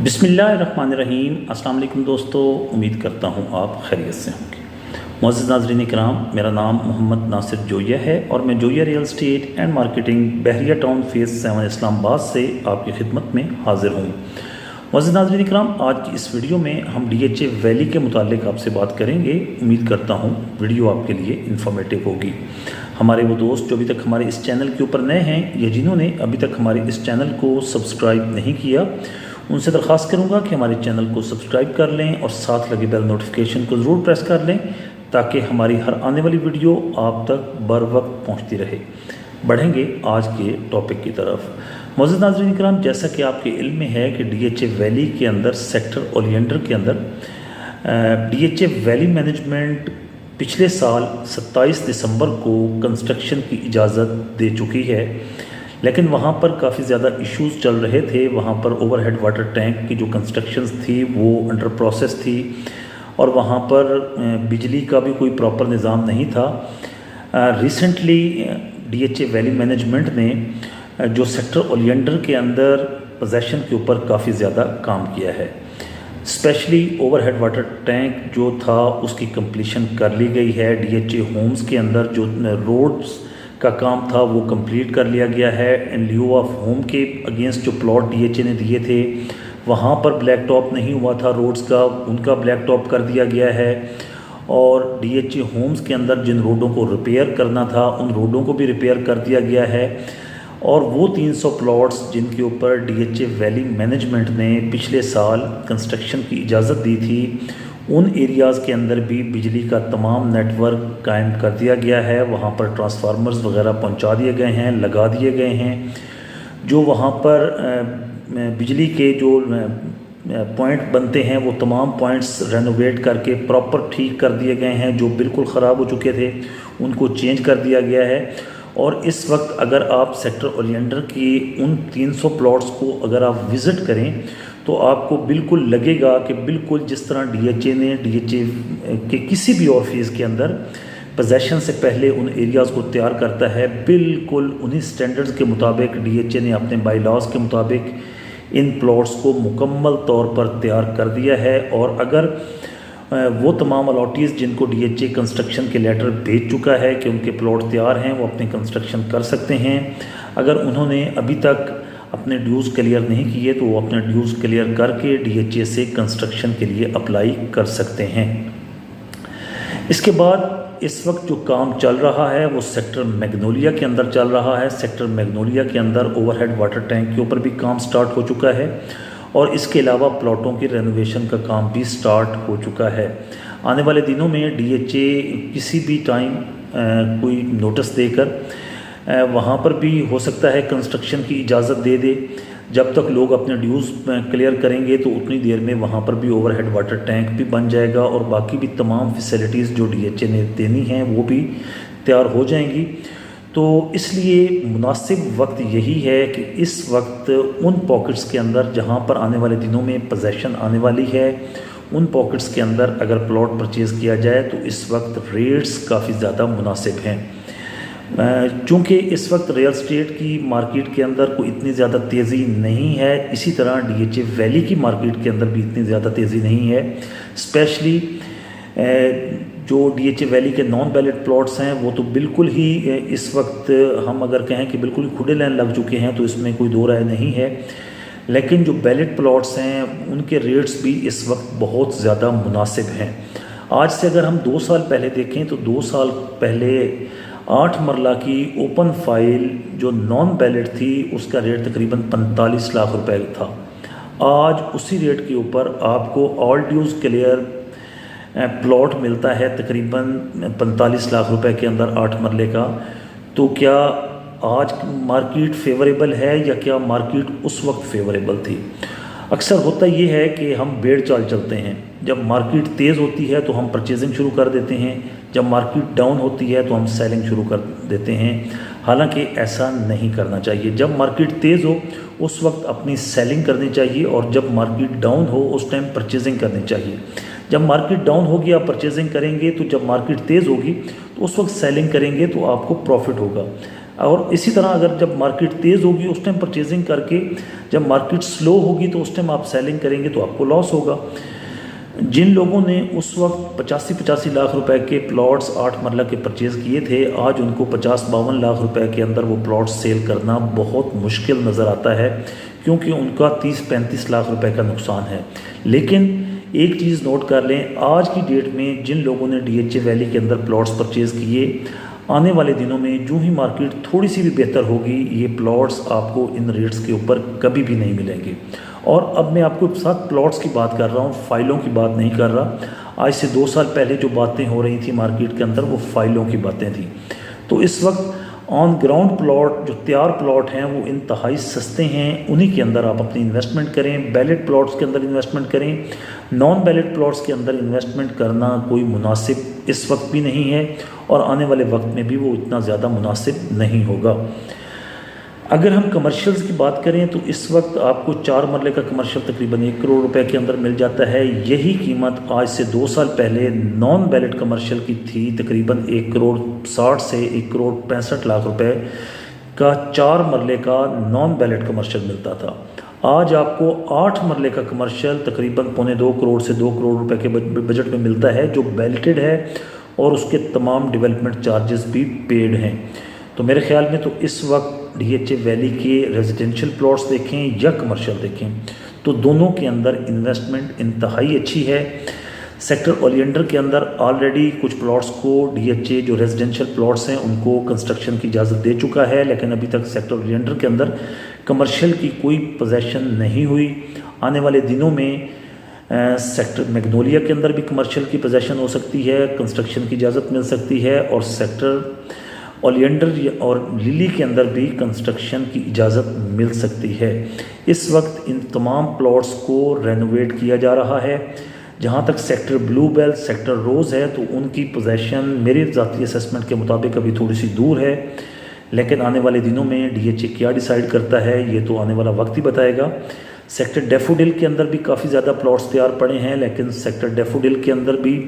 बिस्मिल्लाहिर्रहमानिर्रहीम। अस्सलाम वालेकुम दोस्तों, उम्मीद करता हूँ आप खैरियत से होंगे। मुअज़्ज़िज़ नाज़रीन इकराम, मेरा नाम मोहम्मद नासिर जोया है और मैं Zoya real estate and marketing Bahria town phase 7 Islamabad से आपकी खिदमत में हाज़िर हूँ। मुअज़्ज़िज़ नाज़रीन इकराम, आज की इस वीडियो में हम DHA वैली के मुतालिक आपसे बात करेंगे। उम्मीद करता हूँ वीडियो आपके लिए इन्फॉर्मेटिव होगी। हमारे वो दोस्त जो अभी तक हमारे इस चैनल के ऊपर नए हैं या जिन्होंने अभी तक हमारे इस चैनल को सब्सक्राइब नहीं किया, उनसे दरख्वास्त करूंगा कि हमारे चैनल को सब्सक्राइब कर लें और साथ लगे बेल नोटिफिकेशन को ज़रूर प्रेस कर लें ताकि हमारी हर आने वाली वीडियो आप तक बर वक्त पहुँचती रहे। बढ़ेंगे आज के टॉपिक की तरफ। मुअज़्ज़िज़ नाज़रीन इकराम, जैसा कि आपके इल्म में है कि DHA वैली के अंदर सेक्टर ओलियंडर के अंदर DHA वैली मैनेजमेंट पिछले साल 27 दिसंबर को कंस्ट्रक्शन की इजाज़त दे चुकी है, लेकिन वहाँ पर काफ़ी ज़्यादा इश्यूज़ चल रहे थे। वहाँ पर ओवरहेड वाटर टैंक की जो कंस्ट्रक्शंस थी वो अंडर प्रोसेस थी और वहाँ पर बिजली का भी कोई प्रॉपर निज़ाम नहीं था। रिसेंटली DHA वैली मैनेजमेंट ने जो सेक्टर ओलियंडर के अंदर पोजेसन के ऊपर काफ़ी ज़्यादा काम किया है। स्पेशली ओवरहेड वाटर टैंक जो था उसकी कंप्लीशन कर ली गई है। DHA होम्स के अंदर जो रोड्स का काम था वो कंप्लीट कर लिया गया है। इन लिeu ऑफ होम के अगेंस्ट जो प्लॉट DHA ने दिए थे वहाँ पर ब्लैक टॉप नहीं हुआ था रोड्स का, उनका ब्लैक टॉप कर दिया गया है। और DHA होम्स के अंदर जिन रोडों को रिपेयर करना था उन रोडों को भी रिपेयर कर दिया गया है। और वो 300 प्लॉट्स जिनके ऊपर DHA वैली मैनेजमेंट ने पिछले साल कंस्ट्रक्शन की इजाज़त दी थी, उन एरियाज़ के अंदर भी बिजली का तमाम नेटवर्क कायम कर दिया गया है। वहाँ पर ट्रांसफार्मर्स वगैरह पहुँचा दिए गए हैं, लगा दिए गए हैं। जो वहाँ पर बिजली के जो पॉइंट बनते हैं वो तमाम पॉइंट्स रेनोवेट करके प्रॉपर ठीक कर दिए गए हैं। जो बिल्कुल ख़राब हो चुके थे उनको चेंज कर दिया गया है। और इस वक्त अगर आप सेक्टर ओलियंडर की उन 300 प्लॉट्स को अगर आप विज़िट करें तो आपको बिल्कुल लगेगा कि बिल्कुल जिस तरह DHA ने DHA के किसी भी और फेज़ के अंदर पोजेसन से पहले उन एरियाज़ को तैयार करता है, बिल्कुल उन्हीं स्टैंडर्ड्स के मुताबिक DHA ने अपने बाई लॉज के मुताबिक इन प्लॉट्स को मुकम्मल तौर पर तैयार कर दिया है। और अगर वो तमाम अलॉटीज़ जिनको DHA कंस्ट्रक्शन के लेटर भेज चुका है कि उनके प्लॉट तैयार हैं, वो अपने कंस्ट्रक्शन कर सकते हैं। अगर उन्होंने अभी तक अपने ड्यूज़ क्लियर नहीं किए तो वो अपने ड्यूज़ क्लियर करके DHA से कंस्ट्रक्शन के लिए अप्लाई कर सकते हैं। इसके बाद इस वक्त जो काम चल रहा है वो सेक्टर मैग्नोलिया के अंदर चल रहा है। सेक्टर मैग्नोलिया के अंदर ओवरहेड वाटर टैंक के ऊपर भी काम स्टार्ट हो चुका है और इसके अलावा प्लॉटों की रेनोवेशन का काम भी स्टार्ट हो चुका है। आने वाले दिनों में DHA किसी भी टाइम कोई नोटिस देकर वहाँ पर भी हो सकता है कंस्ट्रक्शन की इजाज़त दे दे। जब तक लोग अपने ड्यूज़ क्लियर करेंगे तो उतनी देर में वहाँ पर भी ओवरहेड वाटर टैंक भी बन जाएगा और बाकी भी तमाम फैसिलिटीज़ जो DHA ने देनी हैं वो भी तैयार हो जाएंगी। तो इसलिए मुनासिब वक्त यही है कि इस वक्त उन पॉकेट्स के अंदर जहाँ पर आने वाले दिनों में पोजेसन आने वाली है, उन पॉकेट्स के अंदर अगर प्लॉट परचेज़ किया जाए तो इस वक्त रेट्स काफ़ी ज़्यादा मुनासिब हैं। चूँकि इस वक्त रियल एस्टेट की मार्केट के अंदर कोई इतनी ज़्यादा तेज़ी नहीं है, इसी तरह DHA वैली की मार्केट के अंदर भी इतनी ज़्यादा तेज़ी नहीं है। स्पेशली जो DHA वैली के नॉन बैलेट प्लॉट्स हैं वो तो बिल्कुल ही इस वक्त हम अगर कहें कि बिल्कुल खुले लाइन लग चुके हैं तो इसमें कोई दो राय नहीं है। लेकिन जो बैलेट प्लॉट्स हैं उनके रेट्स भी इस वक्त बहुत ज़्यादा मुनासिब हैं। आज से अगर हम 2 साल पहले देखें तो 2 साल पहले 8 मरला की ओपन फाइल जो नॉन बैलेट थी उसका रेट तकरीबन 45 लाख रुपए था। आज उसी रेट के ऊपर आपको ऑल ड्यूज़ क्लियर प्लॉट मिलता है तकरीबन 45 लाख रुपए के अंदर 8 मरले का। तो क्या आज मार्केट फेवरेबल है या क्या मार्केट उस वक्त फेवरेबल थी? अक्सर होता ये है कि हम बेड़ चाल चलते हैं। जब मार्केट तेज़ होती है तो हम परचेजिंग शुरू कर देते हैं, जब मार्केट डाउन होती है तो हम सेलिंग शुरू कर देते हैं। हालांकि ऐसा नहीं करना चाहिए। जब मार्केट तेज़ हो उस वक्त अपनी सेलिंग करनी चाहिए और जब मार्केट डाउन हो उस टाइम परचेजिंग करनी चाहिए। जब मार्केट डाउन होगी आप परचेजिंग करेंगे तो जब मार्केट तेज़ होगी तो उस वक्त सेलिंग करेंगे तो आपको प्रॉफिट होगा। और इसी तरह अगर जब मार्केट तेज़ होगी उस टाइम परचेजिंग करके, जब मार्केट स्लो होगी तो उस टाइम आप सेलिंग करेंगे तो आपको लॉस होगा। जिन लोगों ने उस वक्त 85 लाख रुपए के प्लॉट्स 8 मरला के परचेज़ किए थे, आज उनको 50-52 लाख रुपए के अंदर वो प्लॉट्स सेल करना बहुत मुश्किल नज़र आता है, क्योंकि उनका 30-35 लाख रुपए का नुकसान है। लेकिन एक चीज़ नोट कर लें, आज की डेट में जिन लोगों ने DHA वैली के अंदर प्लॉट्स परचेज़ किए, आने वाले दिनों में जो ही मार्केट थोड़ी सी भी बेहतर होगी, ये प्लॉट्स आपको इन रेट्स के ऊपर कभी भी नहीं मिलेंगे। और अब मैं आपको साथ प्लॉट्स की बात कर रहा हूँ, फाइलों की बात नहीं कर रहा। आज से 2 साल पहले जो बातें हो रही थी मार्केट के अंदर, वो फाइलों की बातें थी। तो इस वक्त ऑन ग्राउंड प्लॉट, जो तैयार प्लॉट हैं, वो इंतहाई सस्ते हैं, उन्हीं के अंदर आप अपनी इन्वेस्टमेंट करें। बैलेट प्लॉट्स के अंदर इन्वेस्टमेंट करें, नॉन बैलेट प्लॉट्स के अंदर इन्वेस्टमेंट करना कोई मुनासिब इस वक्त भी नहीं है, और आने वाले वक्त में भी वो इतना ज़्यादा मुनासिब नहीं होगा। अगर हम कमर्शियल्स की बात करें तो इस वक्त आपको 4 मरले का कमर्शियल तकरीबन 1 करोड़ रुपए के अंदर मिल जाता है। यही कीमत आज से 2 साल पहले नॉन बैलेट कमर्शियल की थी, तकरीबन 1 करोड़ 60 से 1 करोड़ 65 लाख रुपए का 4 मरले का नॉन बैलेट कमर्शियल मिलता था। आज आपको 8 मरले का कमर्शियल तकरीबन 1.25 करोड़ से 2 करोड़ रुपए के बजट में मिलता है, जो बैलेटेड है और उसके तमाम डेवलपमेंट चार्जेस भी पेड हैं। तो मेरे ख्याल में तो इस वक्त DHA वैली के रेजिडेंशियल प्लॉट्स देखें या कमर्शियल देखें, तो दोनों के अंदर इन्वेस्टमेंट इंतहाई अच्छी है। सेक्टर ओलियंडर के अंदर ऑलरेडी कुछ प्लॉट्स को DHA जो रेजिडेंशियल प्लॉट्स हैं उनको कंस्ट्रक्शन की इजाज़त दे चुका है, लेकिन अभी तक सेक्टर ओलियंडर के अंदर कमर्शियल की कोई पोजेसन नहीं हुई। आने वाले दिनों में सेक्टर मैग्नोलिया के अंदर भी कमर्शियल की पोजेसन हो सकती है, कंस्ट्रक्शन की इजाज़त मिल सकती है, और सेक्टर ओलियंडर और लिली के अंदर भी कंस्ट्रक्शन की इजाज़त मिल सकती है। इस वक्त इन तमाम प्लॉट्स को रेनोवेट किया जा रहा है। जहाँ तक सेक्टर ब्लूबेल, सेक्टर रोज़ है, तो उनकी पोजेसन मेरे ज़ाती असेसमेंट के मुताबिक अभी थोड़ी सी दूर है, लेकिन आने वाले दिनों में DHA क्या डिसाइड करता है ये तो आने वाला वक्त ही बताएगा। सेक्टर डैफोडिल के अंदर भी काफ़ी ज़्यादा प्लॉट्स तैयार पड़े हैं, लेकिन सेक्टर डैफोडिल के अंदर भी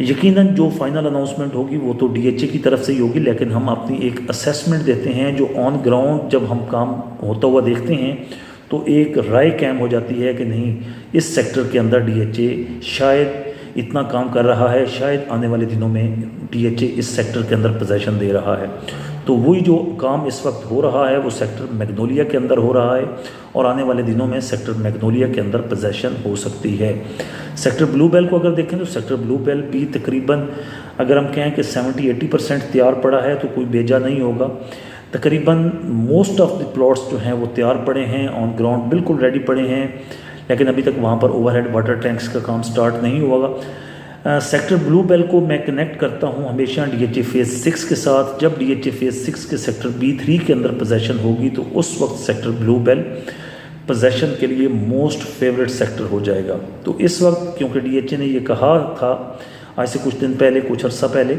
यकीनन जो फाइनल अनाउंसमेंट होगी वो तो DHA की तरफ से ही होगी, लेकिन हम अपनी एक असेसमेंट देते हैं। जो ऑन ग्राउंड जब हम काम होता हुआ देखते हैं तो एक राय कायम हो जाती है कि नहीं, इस सेक्टर के अंदर DHA शायद इतना काम कर रहा है, शायद आने वाले दिनों में DHA इस सेक्टर के अंदर पोजीशन दे रहा है। तो वही जो काम इस वक्त हो रहा है वो सेक्टर मैग्नोलिया के अंदर हो रहा है, और आने वाले दिनों में सेक्टर मैग्नोलिया के अंदर पोजीशन हो सकती है। सेक्टर ब्लूबेल को अगर देखें तो सेक्टर ब्लूबेल भी तकरीबन अगर हम कहें कि 70-80% तैयार पड़ा है तो कोई बेजा नहीं होगा। तकरीबन मोस्ट ऑफ द प्लॉट्स जो हैं वो तैयार पड़े हैं, ऑन ग्राउंड बिल्कुल रेडी पड़े हैं, लेकिन अभी तक वहाँ पर ओवरहेड वाटर टैंक्स का काम स्टार्ट नहीं हुआ। सेक्टर ब्लूबेल को मैं कनेक्ट करता हूँ हमेशा DHA फेज़ 6 के साथ। जब DHA फेज़ 6 के सेक्टर B3 के अंदर पोजीशन होगी तो उस वक्त सेक्टर ब्लूबेल पोजीशन के लिए मोस्ट फेवरेट सेक्टर हो जाएगा। तो इस वक्त क्योंकि DHA ने ये कहा था आज से कुछ दिन पहले, कुछ अर्सा पहले,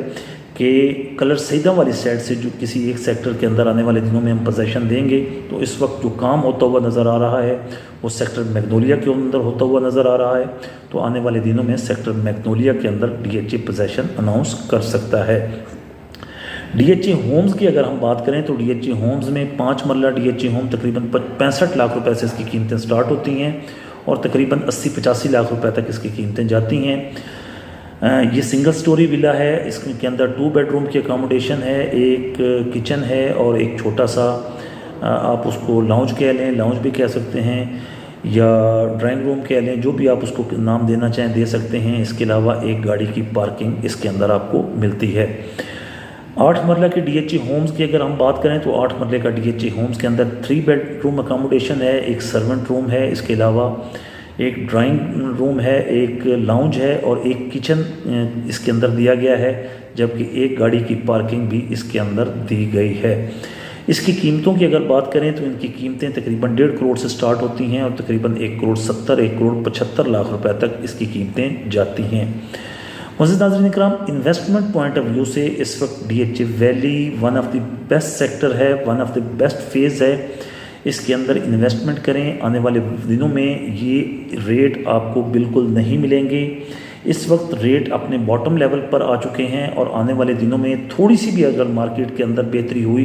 कि कलर सईदा वाली साइड से जो किसी एक सेक्टर के अंदर आने वाले दिनों में हम पोजीशन देंगे, तो इस वक्त जो काम होता हुआ नज़र आ रहा है वो सेक्टर मैग्नोलिया के अंदर होता हुआ नज़र आ रहा है। तो आने वाले दिनों में सेक्टर मैग्नोलिया के अंदर DHA पोजीशन अनाउंस कर सकता है। DHA होम्स की अगर हम बात करें तो DHA होम्स में 5 मरला DHA होम तकरीबन 65 लाख रुपए से इसकी कीमतें स्टार्ट होती हैं, और तकरीबन 80-85 लाख रुपए तक इसकी कीमतें जाती हैं। ये सिंगल स्टोरी विला है, इसके अंदर 2 बेडरूम की अकोमोडेशन है, एक किचन है और एक छोटा सा आप उसको लाउंज कह लें, लाउंज भी कह सकते हैं, या ड्राइंग रूम कह लें, जो भी आप उसको नाम देना चाहें दे सकते हैं। इसके अलावा एक गाड़ी की पार्किंग इसके अंदर आपको मिलती है। 8 मरला के DHA होम्स की अगर हम बात करें तो 8 मरले का DHA होम्स के अंदर 3 बेडरूम अकोमोडेशन है, एक सर्वेंट रूम है, इसके अलावा एक ड्राइंग रूम है, एक लाउंज है और एक किचन इसके अंदर दिया गया है, जबकि एक गाड़ी की पार्किंग भी इसके अंदर दी गई है। इसकी कीमतों की अगर बात करें तो इनकी कीमतें तकरीबन 1.5 करोड़ से स्टार्ट होती हैं और तकरीबन 1 करोड़ 70, 1 करोड़ 75 लाख रुपए तक इसकी कीमतें जाती हैं। मुअज़्ज़िज़ नाज़रीन इकराम, इन्वेस्टमेंट पॉइंट ऑफ व्यू से इस वक्त DHA valley one of the best sector है, one of the best phase है। इसके अंदर इन्वेस्टमेंट करें, आने वाले दिनों में ये रेट आपको बिल्कुल नहीं मिलेंगे। इस वक्त रेट अपने बॉटम लेवल पर आ चुके हैं और आने वाले दिनों में थोड़ी सी भी अगर मार्केट के अंदर बेहतरी हुई,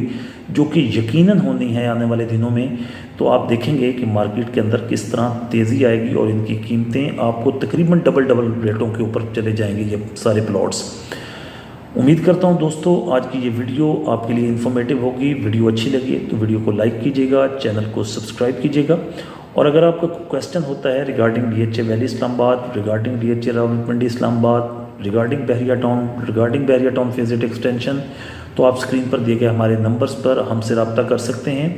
जो कि यकीनन होनी है आने वाले दिनों में, तो आप देखेंगे कि मार्केट के अंदर किस तरह तेज़ी आएगी और इनकी कीमतें आपको तकरीबन डबल रेटों के ऊपर चले जाएंगे ये सारे प्लॉट्स। उम्मीद करता हूं दोस्तों आज की ये वीडियो आपके लिए इन्फॉर्मेटिव होगी। वीडियो अच्छी लगी तो वीडियो को लाइक कीजिएगा, चैनल को सब्सक्राइब कीजिएगा। और अगर आपका क्वेश्चन होता है regarding DHA valley Islamabad, regarding DHA Rawalpindi Islamabad, regarding Bahria town phase 8 extension, तो आप स्क्रीन पर दिए गए हमारे नंबर्स पर हमसे रब्ता कर सकते हैं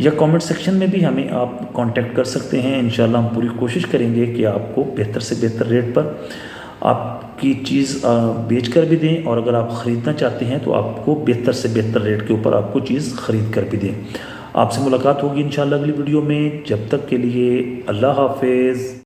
या कमेंट सेक्शन में भी हमें आप कांटेक्ट कर सकते हैं। इंशाल्लाह हम पूरी कोशिश करेंगे कि आपको बेहतर से बेहतर रेट पर आपकी चीज़ बेच कर भी दें, और अगर आप ख़रीदना चाहते हैं तो आपको बेहतर से बेहतर रेट के ऊपर आपको चीज़ ख़रीद कर भी दें। आपसे मुलाकात होगी इंशाल्लाह अगली वीडियो में। जब तक के लिए अल्लाह हाफिज़।